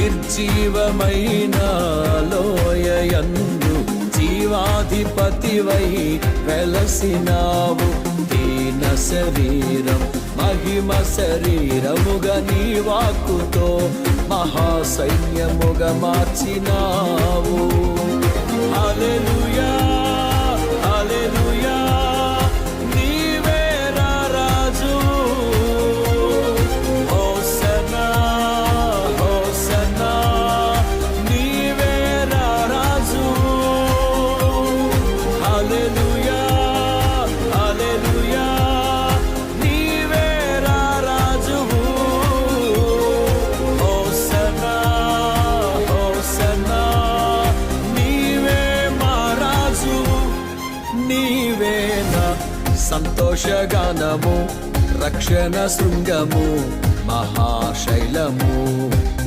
నిర్జీవమైన లోయయందు జీవాధిపతివై వెలసినావు. దీన శరీరం మహిమ శరీరముగా నీ వాక్కుతో మహాసైన్యముగా మార్చినావు. హల్లెలూయా హల్లెలూయా, నీవే రాజు. హోసన్నా హోసన్నా, నీవే రాజు. హల్లెలూయా హల్లెలూయా, నీవే రాజువు. హోసన్నా హోసన్నా, నీవే మా రాజువు. నీవే నా సంతోషగానము, రక్షణ శృంగము, మహాశైలము.